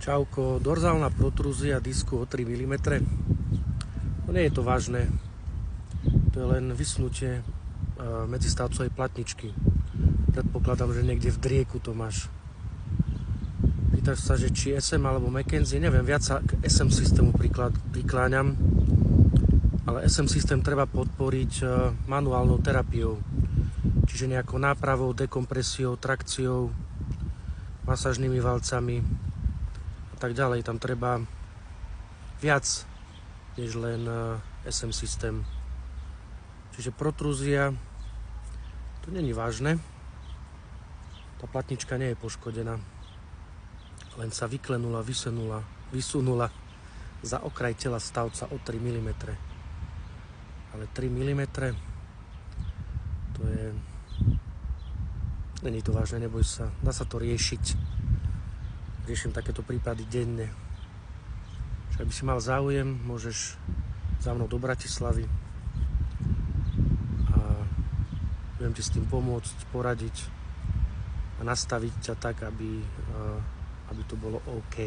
Čauko, dorzálna protrúzia disku o 3 mm. No nie je to vážne. To je len vysnutie medzistavcovej platničky. Predpokladám, že niekde v drieku to máš. Pýtaš sa, že či SM alebo McKenzie, neviem, viac sa k SM systému prikláňam. Ale SM systém treba podporiť manuálnou terapiou. Čiže nejakou nápravou, dekompresiou, trakciou, masážnymi valcami a tak ďalej. Tam treba viac než len SM systém. Čiže protrúzia, to není vážne. Tá platnička nie je poškodená. Len sa vyklenula, vysunula za okraj tela stavca o 3 mm. Ale 3 mm, to je... Není to vážne, neboj sa. Dá sa to riešiť. Riešim takéto prípady denne. Čiže aby si mal záujem, môžeš za mnou do Bratislavy a viem ti s tým pomôcť, poradiť a nastaviť ťa tak, aby to bolo OK.